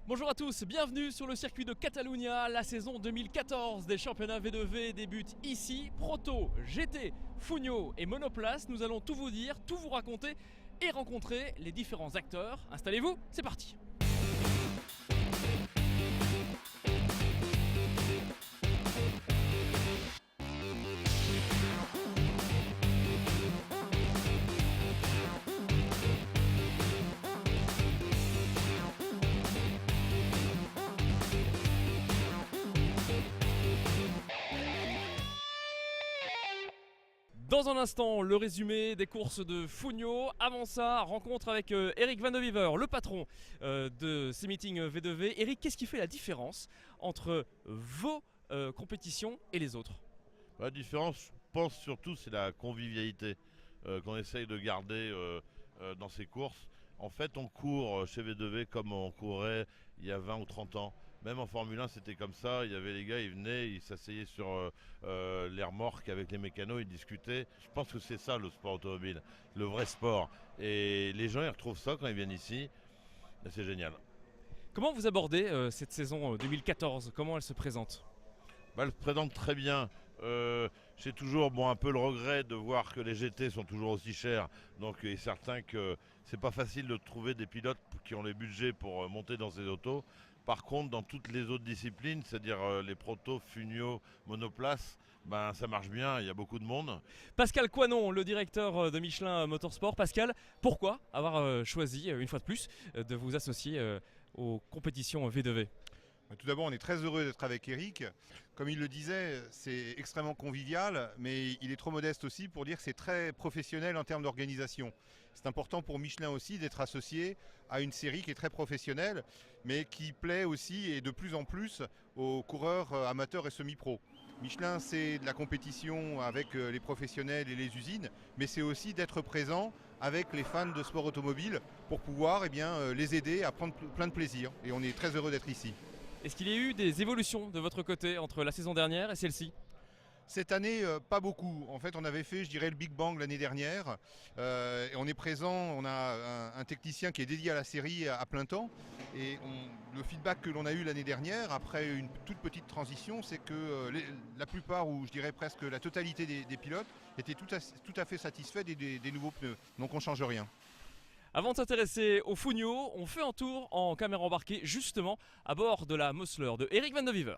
Bonjour à tous, bienvenue sur le circuit de Catalunya. La saison 2014 des championnats V2V débute ici. Proto, GT, Fugno et Monoplace, nous allons tout vous dire, tout vous raconter et rencontrer les différents acteurs. Installez-vous, c'est parti. Dans un instant, le résumé des courses de Fugno. Avant ça, rencontre avec Eric Van de Wever, le patron de ces meetings V2V. Eric, qu'est-ce qui fait la différence entre vos compétitions et les autres? La différence, je pense surtout, c'est la convivialité qu'on essaye de garder dans ces courses. En fait, on court chez V2V comme on courait il y a 20 ou 30 ans. Même en Formule 1, c'était comme ça. Il y avait les gars, ils venaient, ils s'asseyaient sur les remorques avec les mécanos, ils discutaient. Je pense que c'est ça le sport automobile, le vrai sport. Et les gens, ils retrouvent ça quand ils viennent ici. Et c'est génial. Comment vous abordez cette saison 2014? Comment elle se présente? Elle se présente très bien. J'ai toujours un peu le regret de voir que les GT sont toujours aussi chers. Donc il est certain que c'est pas facile de trouver des pilotes qui ont les budgets pour monter dans ces autos. Par contre, dans toutes les autres disciplines, c'est-à-dire les protos, Fugno, Monoplace, ça marche bien, il y a beaucoup de monde. Pascal Coinon, le directeur de Michelin Motorsport. Pascal, pourquoi avoir choisi, une fois de plus, de vous associer aux compétitions V2V? Tout d'abord, on est très heureux d'être avec Eric. Comme il le disait, c'est extrêmement convivial, mais il est trop modeste aussi pour dire que c'est très professionnel en termes d'organisation. C'est important pour Michelin aussi d'être associé à une série qui est très professionnelle, mais qui plaît aussi et de plus en plus aux coureurs amateurs et semi-pro. Michelin, c'est de la compétition avec les professionnels et les usines, mais c'est aussi d'être présent avec les fans de sport automobile pour pouvoir les aider à prendre plein de plaisir. Et on est très heureux d'être ici. Est-ce qu'il y a eu des évolutions de votre côté entre la saison dernière et celle-ci? Cette année, pas beaucoup. En fait, on avait fait, je dirais, le Big Bang l'année dernière. Et on est présent, on a un technicien qui est dédié à la série à plein temps. Et le feedback que l'on a eu l'année dernière, après une toute petite transition, c'est que la plupart, ou je dirais presque la totalité des pilotes, étaient tout à fait satisfaits des nouveaux pneus. Donc on ne change rien. Avant de s'intéresser au Fugno, on fait un tour en caméra embarquée justement à bord de la Mosler de Eric Van de Wever.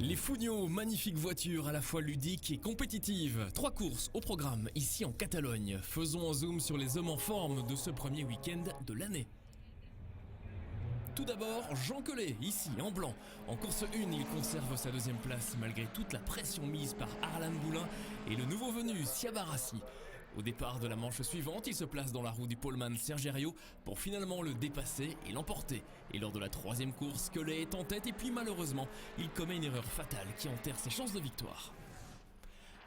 Les Fugno, magnifique voiture à la fois ludique et compétitive. 3 courses au programme ici en Catalogne. Faisons un zoom sur les hommes en forme de ce premier week-end de l'année. Tout d'abord, Jean Collet, ici en blanc. En course 1, il conserve sa deuxième place malgré toute la pression mise par Harlan Boulin et le nouveau venu Siabarassi. Au départ de la manche suivante, il se place dans la roue du poleman Sergerio pour finalement le dépasser et l'emporter. Et lors de la troisième course, Collet est en tête et puis malheureusement, il commet une erreur fatale qui enterre ses chances de victoire.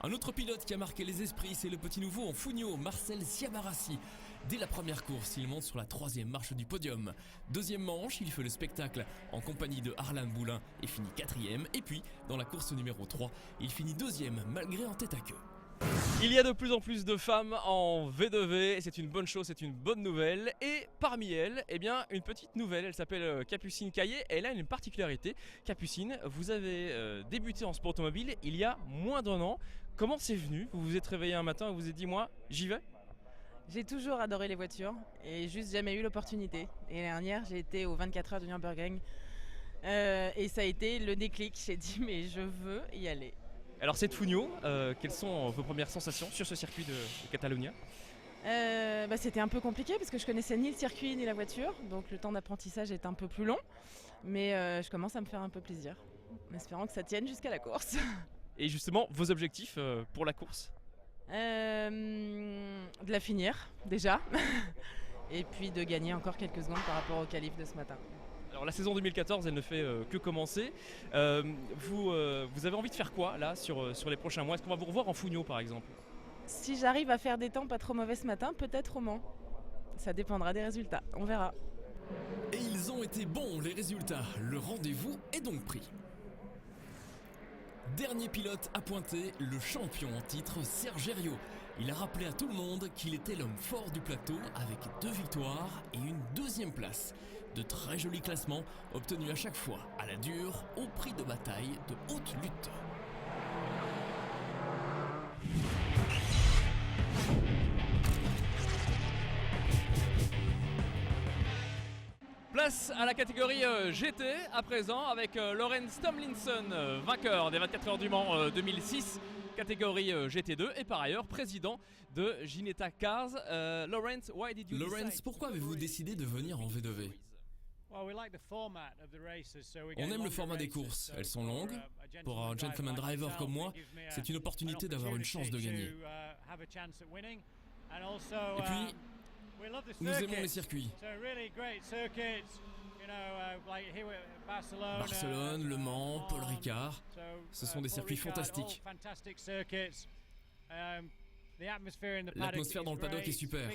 Un autre pilote qui a marqué les esprits, c'est le petit nouveau en Fugno, Marcel Siabarassi. Dès la première course, il monte sur la troisième marche du podium. Deuxième manche, il fait le spectacle en compagnie de Harlan Boulin et finit quatrième. Et puis, dans la course numéro 3, il finit deuxième malgré un tête à queue. Il y a de plus en plus de femmes en V2V et c'est une bonne chose, c'est une bonne nouvelle. Et parmi elles, eh bien, une petite nouvelle, elle s'appelle Capucine Caillet. Elle a une particularité. Capucine, vous avez débuté en sport automobile il y a moins d'1 an. Comment c'est venu? Vous vous êtes réveillé un matin et vous vous êtes dit, moi, j'y vais? J'ai toujours adoré les voitures et juste jamais eu l'opportunité. Et l'année dernière, j'ai été aux 24 heures du Nürburgring et ça a été le déclic. J'ai dit, mais je veux y aller. Alors cette Fugno, quelles sont vos premières sensations sur ce circuit de Catalunya? C'était un peu compliqué parce que je connaissais ni le circuit ni la voiture, donc le temps d'apprentissage est un peu plus long, mais je commence à me faire un peu plaisir, en espérant que ça tienne jusqu'à la course. Et justement, vos objectifs pour la course? De la finir déjà, et puis de gagner encore quelques secondes par rapport au qualif de ce matin. Alors la saison 2014, elle ne fait que commencer. Vous avez envie de faire quoi là sur les prochains mois? Est-ce qu'on va vous revoir en Fugno par exemple? Si j'arrive à faire des temps pas trop mauvais ce matin, peut-être au Mans. Ça dépendra des résultats, on verra. Et ils ont été bons les résultats. Le rendez-vous est donc pris. Dernier pilote à pointer, le champion en titre Sergerio. Il a rappelé à tout le monde qu'il était l'homme fort du plateau avec 2 victoires et une deuxième place. De très jolis classements obtenus à chaque fois à la dure, au prix de bataille de haute lutte. Place à la catégorie GT à présent avec Laurens Tomlinson, vainqueur des 24 heures du Mans 2006, catégorie GT2 et par ailleurs président de Ginetta Cars. Laurens, Pourquoi avez-vous décidé de venir en V2V? On aime le format des courses, elles sont longues. Pour un gentleman driver comme moi, c'est une opportunité d'avoir une chance de gagner. Et puis, nous aimons les circuits. Barcelone, Le Mans, Paul Ricard, ce sont des circuits fantastiques. L'atmosphère dans le paddock est super.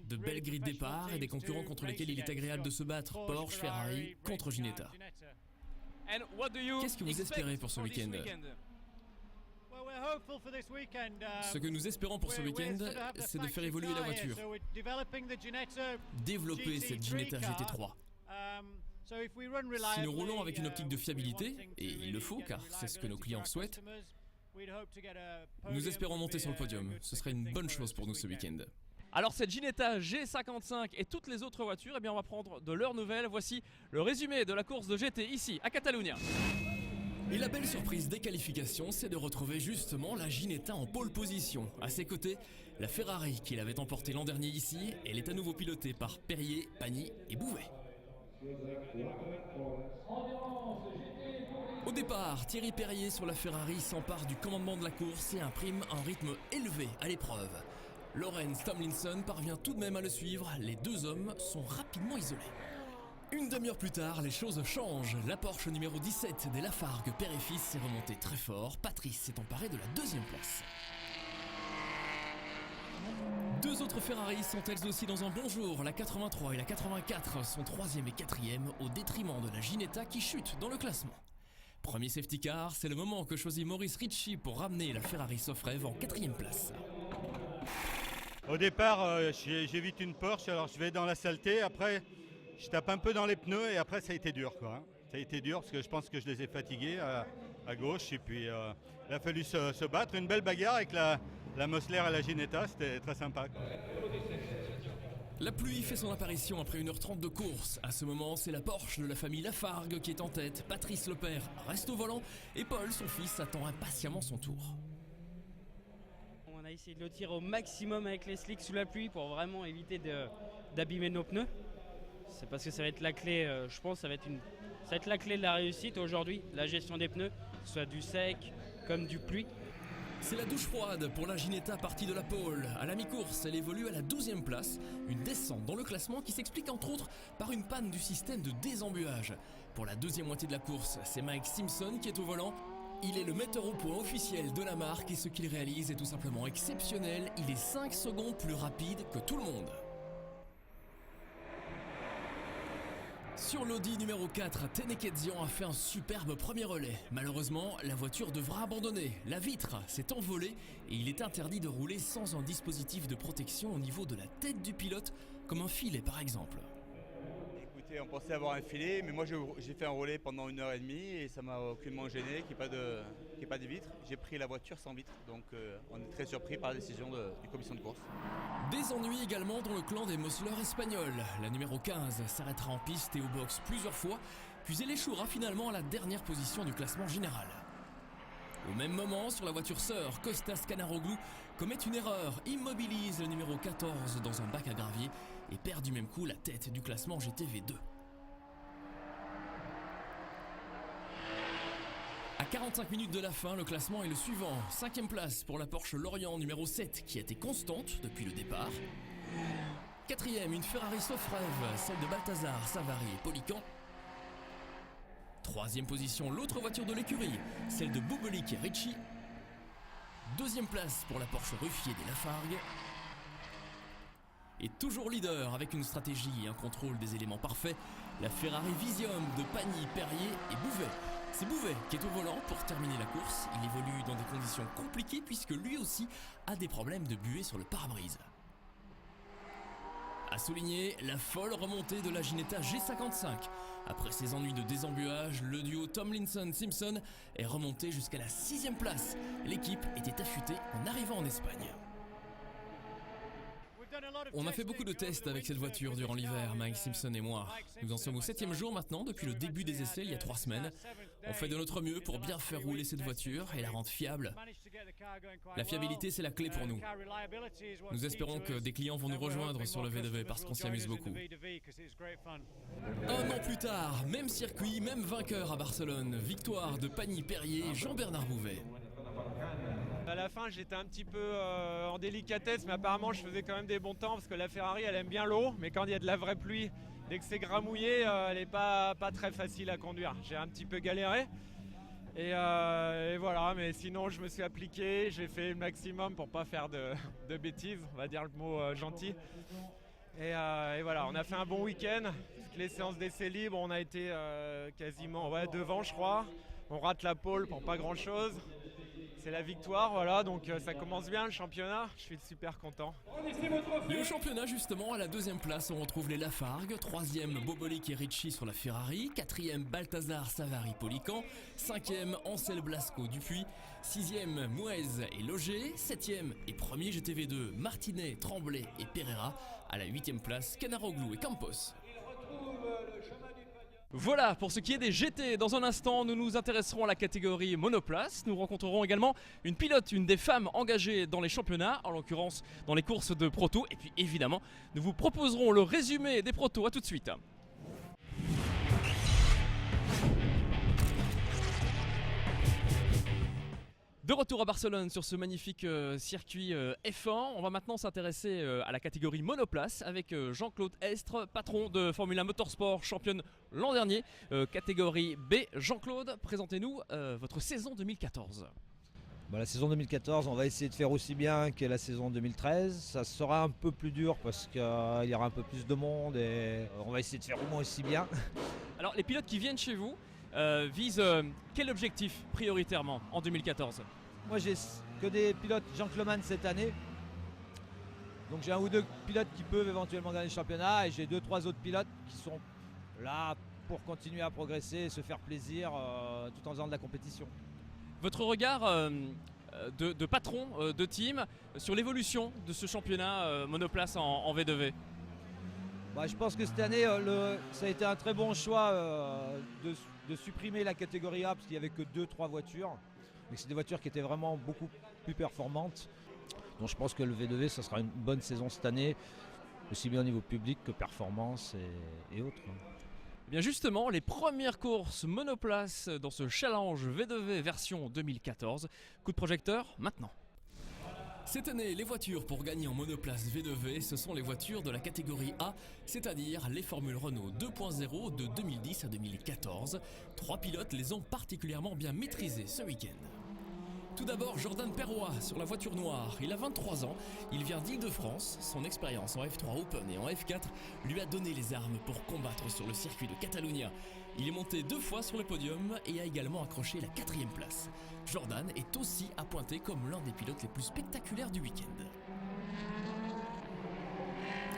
De belles grilles de départ et des concurrents contre lesquels il est agréable de se battre. Porsche, Ferrari contre Ginetta. Qu'est-ce que vous espérez pour ce week-end? Ce que nous espérons pour ce week-end, c'est de faire évoluer la voiture. Développer cette Ginetta GT3. Si nous roulons avec une optique de fiabilité, et il le faut car c'est ce que nos clients souhaitent, nous espérons monter sur le podium. Ce serait une bonne chose pour nous ce week-end. Alors cette Ginetta G55 et toutes les autres voitures, eh bien on va prendre de leurs nouvelles. Voici le résumé de la course de GT ici à Catalunya. Et la belle surprise des qualifications, c'est de retrouver justement la Ginetta en pole position. À ses côtés, la Ferrari qui l'avait emportée l'an dernier ici, elle est à nouveau pilotée par Perrier, Pagny et Bouvet. Au départ, Thierry Perrier sur la Ferrari s'empare du commandement de la course et imprime un rythme élevé à l'épreuve. Laurens Tomlinson parvient tout de même à le suivre, les deux hommes sont rapidement isolés. Une demi-heure plus tard, les choses changent. La Porsche numéro 17 des Lafargue père et fils s'est remontée très fort. Patrice s'est emparé de la deuxième place. Deux autres Ferrari sont elles aussi dans un bon jour. La 83 et la 84 sont 3e et 4e au détriment de la Ginetta qui chute dans le classement. Premier safety car, c'est le moment que choisit Maurice Ricci pour ramener la Ferrari Sofrev en 4e place. Au départ, j'évite une Porsche, alors je vais dans la saleté, après je tape un peu dans les pneus et après ça a été dur, quoi. Ça a été dur parce que je pense que je les ai fatigués à gauche et puis il a fallu se battre. Une belle bagarre avec la Mosler et la Ginetta, c'était très sympa, quoi. La pluie fait son apparition après 1h30 de course. À ce moment, c'est la Porsche de la famille Lafargue qui est en tête. Patrice le père reste au volant et Paul, son fils, attend impatiemment son tour. On a essayé de le tirer au maximum avec les slicks sous la pluie pour vraiment éviter d'abîmer nos pneus. C'est parce que ça va être la clé, je pense, ça va être la clé de la réussite aujourd'hui, la gestion des pneus, que ce soit du sec comme du pluie. C'est la douche froide pour la Ginetta partie de la pole. À la mi-course, elle évolue à la 12e place. Une descente dans le classement qui s'explique entre autres par une panne du système de désembuage. Pour la deuxième moitié de la course, c'est Mike Simpson qui est au volant. Il est le metteur au point officiel de la marque et ce qu'il réalise est tout simplement exceptionnel. Il est 5 secondes plus rapide que tout le monde. Sur l'Audi numéro 4, Tenekezian a fait un superbe premier relais. Malheureusement, la voiture devra abandonner. La vitre s'est envolée et il est interdit de rouler sans un dispositif de protection au niveau de la tête du pilote, comme un filet par exemple. Écoutez, on pensait avoir un filet, mais moi j'ai fait un relais pendant 1h30 et ça m'a aucunement gêné qu'il n'y ait pas de vitre. J'ai pris la voiture sans vitre, donc on est très surpris par la décision du commission de course. Des ennuis également dans le clan des muscleurs espagnols. La numéro 15 s'arrêtera en piste et au box plusieurs fois, puis elle échouera finalement à la dernière position du classement général. Au même moment, sur la voiture sœur, Costas Canaroglu commet une erreur, immobilise le numéro 14 dans un bac à gravier et perd du même coup la tête du classement GTV2. À 45 minutes de la fin, le classement est le suivant. 5e place pour la Porsche Lorient numéro 7 qui a été constante depuis le départ. 4e, une Ferrari Sofrev, celle de Balthazar, Savary et Polican. 3e position, l'autre voiture de l'écurie, celle de Bublik et Ricci. 2e place pour la Porsche Ruffier des Lafargue. Et toujours leader avec une stratégie et un contrôle des éléments parfaits, la Ferrari Visium de Pagny, Perrier et Bouvet. C'est Bouvet qui est au volant pour terminer la course. Il évolue dans des conditions compliquées puisque lui aussi a des problèmes de buée sur le pare-brise. A souligner la folle remontée de la Ginetta G55. Après ses ennuis de désembuage, le duo Tomlinson-Simpson est remonté jusqu'à la 6e place. L'équipe était affûtée en arrivant en Espagne. On a fait beaucoup de tests avec cette voiture durant l'hiver, Mike Simpson et moi. Nous en sommes au 7e jour maintenant depuis le début des essais il y a 3 semaines. On fait de notre mieux pour bien faire rouler cette voiture et la rendre fiable. La fiabilité, c'est la clé pour nous. Nous espérons que des clients vont nous rejoindre sur le V2V parce qu'on s'y amuse beaucoup. 1 an plus tard, même circuit, même vainqueur à Barcelone. Victoire de Pagny-Perrier et Jean-Bernard Bouvet. À la fin, j'étais un petit peu en délicatesse, mais apparemment, je faisais quand même des bons temps parce que la Ferrari, elle aime bien l'eau, mais quand il y a de la vraie pluie, dès que c'est gramouillé, elle n'est pas très facile à conduire. J'ai un petit peu galéré. Et voilà, mais sinon, je me suis appliqué, j'ai fait le maximum pour pas faire de bêtises, on va dire le mot gentil. Et voilà, on a fait un bon week-end. Toutes les séances d'essais libres, on a été quasiment devant, je crois. On rate la pole pour pas grand-chose. C'est la victoire, voilà, donc ça commence bien le championnat, je suis super content. Et au championnat justement, à la 2e place, on retrouve les Lafargue, 3e Bobolic et Ricci sur la Ferrari, 4e Balthazar, Savary, Polican, 5e Ansel Blasco Dupuis, 6e Mouez et Loger, 7e et 1er GTV2 Martinet, Tremblay et Pereira, à la 8e place Canaroglu et Campos. Voilà pour ce qui est des GT. Dans un instant, nous nous intéresserons à la catégorie monoplace. Nous rencontrerons également une pilote, une des femmes engagées dans les championnats, en l'occurrence dans les courses de proto. Et puis évidemment, nous vous proposerons le résumé des protos. À tout de suite. De retour à Barcelone sur ce magnifique circuit F1, on va maintenant s'intéresser à la catégorie monoplace avec Jean-Claude Estre, patron de Formula Motorsport, championne l'an dernier, catégorie B. Jean-Claude, présentez-nous votre saison 2014. La saison 2014, on va essayer de faire aussi bien que la saison 2013. Ça sera un peu plus dur parce qu'il y aura un peu plus de monde et on va essayer de faire au moins aussi bien. Alors les pilotes qui viennent chez vous visent quel objectif prioritairement en 2014 ? Moi j'ai que des pilotes gentlemen cette année. Donc j'ai 1 ou 2 pilotes qui peuvent éventuellement gagner le championnat et j'ai 2-3 autres pilotes qui sont là pour continuer à progresser et se faire plaisir tout en faisant de la compétition. Votre regard de patron de team sur l'évolution de ce championnat monoplace en V2V ? Je pense que cette année, ça a été un très bon choix de supprimer la catégorie A parce qu'il n'y avait que 2-3 voitures. Mais c'est des voitures qui étaient vraiment beaucoup plus performantes. Donc je pense que le V2V, ça sera une bonne saison cette année, aussi bien au niveau public que performance et autres. Eh bien justement, les premières courses monoplace dans ce challenge V2V version 2014. Coup de projecteur maintenant. Cette année, les voitures pour gagner en monoplace V2V, ce sont les voitures de la catégorie A, c'est-à-dire les formules Renault 2.0 de 2010 à 2014. 3 pilotes les ont particulièrement bien maîtrisés ce week-end. Tout d'abord, Jordan Perrois sur la voiture noire. Il a 23 ans, il vient d'Île-de-France. Son expérience en F3 Open et en F4 lui a donné les armes pour combattre sur le circuit de Catalunya. Il est monté 2 fois sur le podium et a également accroché la 4e place. Jordan est aussi à pointer comme l'un des pilotes les plus spectaculaires du week-end.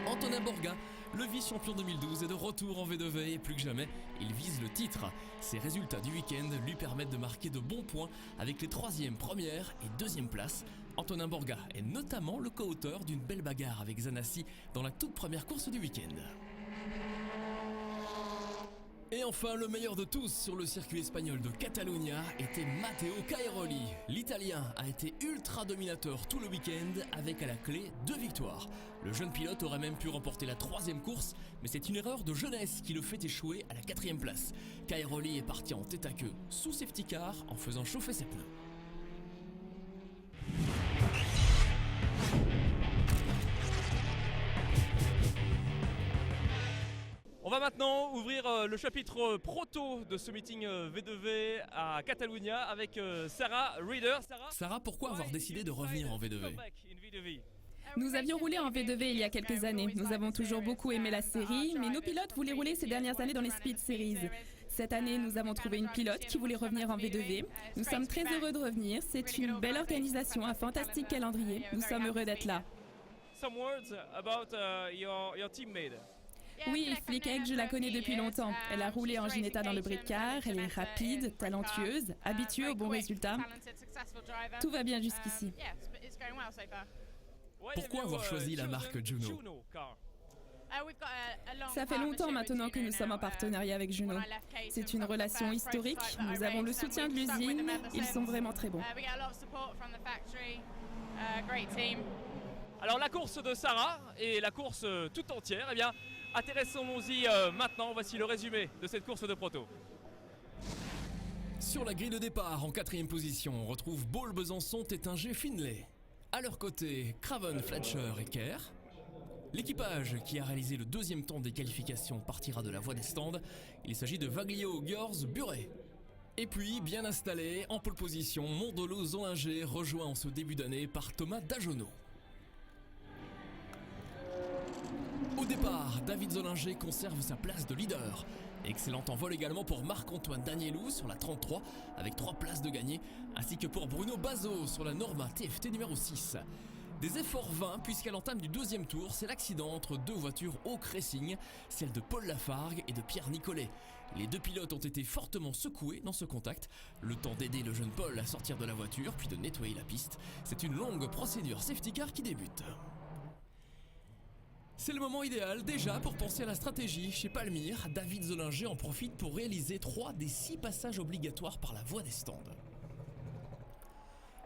Antonin Borga, le vice-champion 2012, est de retour en V2V et plus que jamais, il vise le titre. Ses résultats du week-end lui permettent de marquer de bons points avec les 3e, 1re et 2e places. Antonin Borga est notamment le co-auteur d'une belle bagarre avec Zanassi dans la toute première course du week-end. Et enfin, le meilleur de tous sur le circuit espagnol de Catalunya était Matteo Cairoli. L'Italien a été ultra dominateur tout le week-end avec à la clé 2 victoires. Le jeune pilote aurait même pu remporter la 3e course, mais c'est une erreur de jeunesse qui le fait échouer à la 4e place. Cairoli est parti en tête à queue sous safety car en faisant chauffer ses pneus. On va maintenant ouvrir le chapitre proto de ce meeting V2V à Catalunya avec Sarah Reader. Sarah, pourquoi avoir décidé de revenir en V2V ? Nous avions roulé en V2V il y a quelques années. Nous avons toujours beaucoup aimé la série, mais nos pilotes voulaient rouler ces dernières années dans les Speed Series. Cette année, nous avons trouvé une pilote qui voulait revenir en V2V. Nous sommes très heureux de revenir. C'est une belle organisation, un fantastique calendrier. Nous sommes heureux d'être là. Some words about your teammate. Oui, Flick Egg, je la connais depuis longtemps. Elle a roulé en Ginetta dans le Bridcar, elle est rapide, talentueuse, habituée aux bons résultats. Tout va bien jusqu'ici. Pourquoi avoir choisi la marque Juno ? Ça fait longtemps maintenant que nous sommes en partenariat avec Juno. C'est une relation historique, nous avons le soutien de l'usine, ils sont vraiment très bons. Alors la course de Sarah et la course tout entière, eh bien, intéressons-nous-y maintenant. Voici le résumé de cette course de proto. Sur la grille de départ, en 4e position, on retrouve Ball, Besançon, Tétinger, Finlay. À leur côté, Craven, Fletcher et Kerr. L'équipage qui a réalisé le 2e temps des qualifications partira de la voie des stands. Il s'agit de Vaglio, Giors, Buret. Et puis, bien installé, en pole position, Mondolo, Zollinger, rejoint en ce début d'année par Thomas Dajonot. Au départ, David Zollinger conserve sa place de leader. Excellent envol également pour Marc-Antoine Danielou sur la 33 avec 3 places de gagné, ainsi que pour Bruno Bazot sur la Norma TFT numéro 6. Des efforts vains puisqu'à l'entame du 2e tour, c'est l'accident entre 2 voitures Hawk Racing, celle de Paul Lafargue et de Pierre Nicolet. Les 2 pilotes ont été fortement secoués dans ce contact, le temps d'aider le jeune Paul à sortir de la voiture puis de nettoyer la piste. C'est une longue procédure safety car qui débute. C'est le moment idéal déjà pour penser à la stratégie. Chez Palmyre, David Zollinger en profite pour réaliser 3 des 6 passages obligatoires par la voie des stands.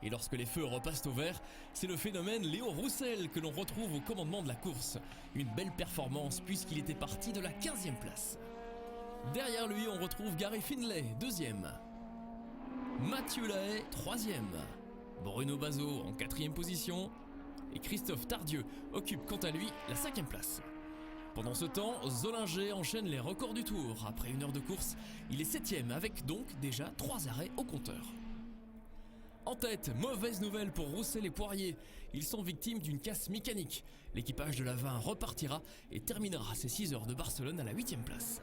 Et lorsque les feux repassent au vert, c'est le phénomène Léo Roussel que l'on retrouve au commandement de la course. Une belle performance puisqu'il était parti de la 15e place. Derrière lui, on retrouve Gary Finlay, 2e. Mathieu Lahaye, 3e. Bruno Bazot en 4e position. Et Christophe Tardieu occupe quant à lui la 5e place. Pendant ce temps, Zollinger enchaîne les records du tour. Après 1 heure de course, il est 7e avec donc déjà 3 arrêts au compteur. En tête, mauvaise nouvelle pour Roussel et Poirier. Ils sont victimes d'une casse mécanique. L'équipage de la 20 repartira et terminera ses 6 heures de Barcelone à la 8e place.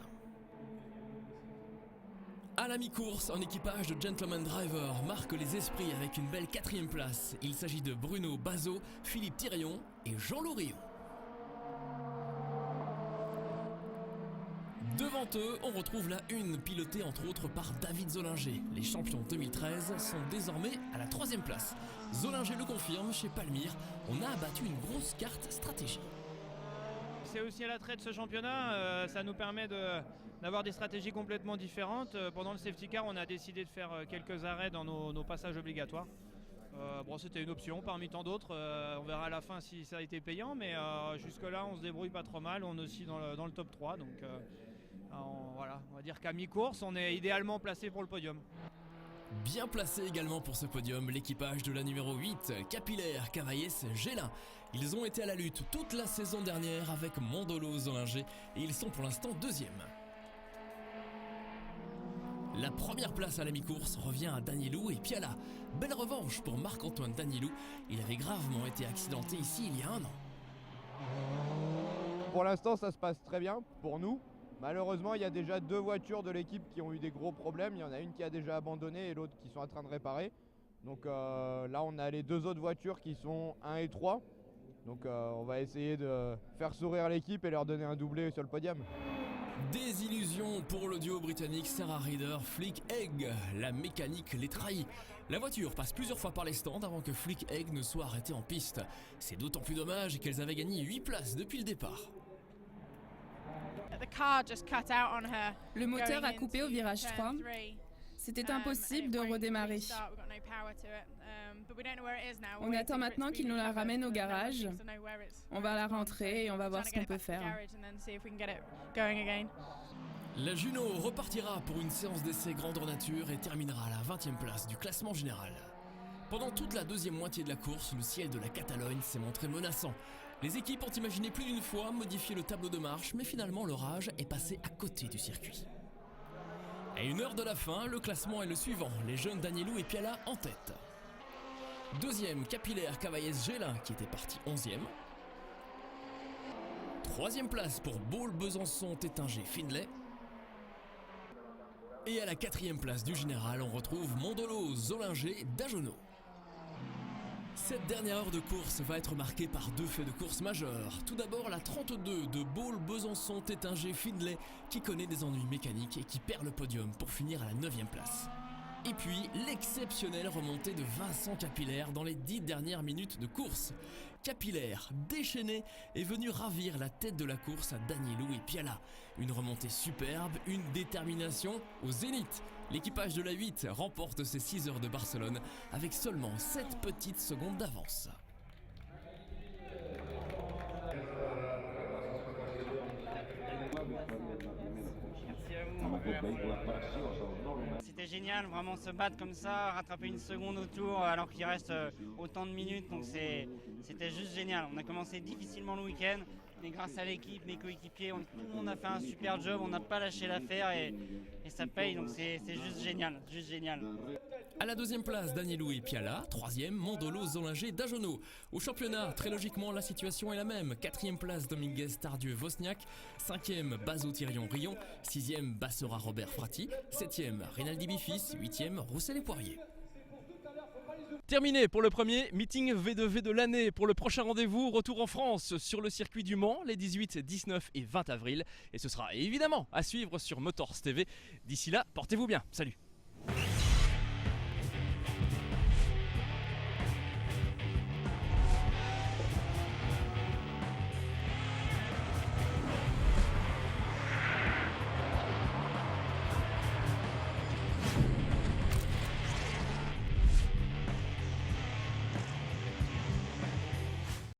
À la mi-course, un équipage de Gentleman Driver marque les esprits avec une belle 4e place. Il s'agit de Bruno Bazot, Philippe Thirion et Jean Laurion. Devant eux, on retrouve la 1 pilotée entre autres par David Zollinger. Les champions 2013 sont désormais à la 3e place. Zollinger le confirme, chez Palmyre, on a abattu une grosse carte stratégie. c'est aussi l'attrait de ce championnat. Ça nous permet d'avoir des stratégies complètement différentes. Pendant le safety car, on a décidé de faire quelques arrêts dans nos passages obligatoires. Bon, c'était une option parmi tant d'autres. On verra à la fin si ça a été payant, mais jusque-là, on se débrouille pas trop mal. On est aussi dans le top 3. Donc voilà, on va dire qu'à mi-course, on est idéalement placé pour le podium. Bien placé également pour ce podium, l'équipage de la numéro 8, Capillaire Cavaillès Gélin. Ils ont été à la lutte toute la saison dernière avec Mondolo Zolinger et ils sont pour l'instant deuxième. La première place à la mi-course revient à Danielou et Piala. Belle revanche pour Marc-Antoine Danielou. Il avait gravement été accidenté ici il y a un an. Pour l'instant, ça se passe très bien pour nous. Malheureusement, il y a déjà 2 voitures de l'équipe qui ont eu des gros problèmes. Il y en a une qui a déjà abandonné et l'autre qui sont en train de réparer. Donc là, on a les 2 autres voitures qui sont 1 et 3. Donc on va essayer de faire sourire l'équipe et leur donner un doublé sur le podium. Désillusion pour le duo britannique Sarah Reader, Flick Egg. La mécanique les trahit. La voiture passe plusieurs fois par les stands avant que Flick Egg ne soit arrêtée en piste. C'est d'autant plus dommage qu'elles avaient gagné 8 places depuis le départ. Le moteur a coupé au virage 3. C'était impossible de redémarrer. On attend maintenant qu'il nous la ramène au garage. On va la rentrer et on va voir ce qu'on peut faire. La Juno repartira pour une séance d'essai grandeur nature et terminera à la 20e place du classement général. Pendant toute la deuxième moitié de la course, le ciel de la Catalogne s'est montré menaçant. Les équipes ont imaginé plus d'une fois modifier le tableau de marche, mais finalement l'orage est passé à côté du circuit. À 1 heure de la fin, le classement est le suivant, les jeunes Danielou et Piala en tête. Deuxième, Capillaire Cavaillès Gélin qui était parti 11e. Troisième place pour Baule Besançon Tétinger Findlay. Et à la 4e place du général, on retrouve Mondolo Zolinger d'Agenot. Cette dernière heure de course va être marquée par 2 faits de course majeurs. Tout d'abord la 32 de Baule Besançon Tétinger Findlay qui connaît des ennuis mécaniques et qui perd le podium pour finir à la 9e place. Et puis l'exceptionnelle remontée de Vincent Capillaire dans les 10 dernières minutes de course. Capillaire, déchaîné, est venu ravir la tête de la course à Danielou et Piala. Une remontée superbe, une détermination au zénith. L'équipage de la 8 remporte ses 6 heures de Barcelone avec seulement 7 petites secondes d'avance. C'était génial, vraiment se battre comme ça, rattraper une seconde au tour alors qu'il reste autant de minutes, donc c'était juste génial. On a commencé difficilement le week-end, mais grâce à l'équipe, mes coéquipiers, tout le monde a fait un super job, on n'a pas lâché l'affaire et ça paye, donc c'est juste génial, juste génial. À la 2e place, Danielou et Piala. 3e, Mondolo Zolinger d'Agenot. Au championnat, très logiquement, la situation est la même. 4e place, Dominguez Tardieu-Wozniak. 5e, Bazot-Thirion-Rion. 6e, Bassera Robert Frati. 7e, Rinaldi Bifis. 8e, Roussel et Poirier. Terminé pour le premier meeting V2V de l'année. Pour le prochain rendez-vous, retour en France sur le circuit du Mans les 18, 19 et 20 avril. Et ce sera évidemment à suivre sur Motors TV. D'ici là, portez-vous bien. Salut.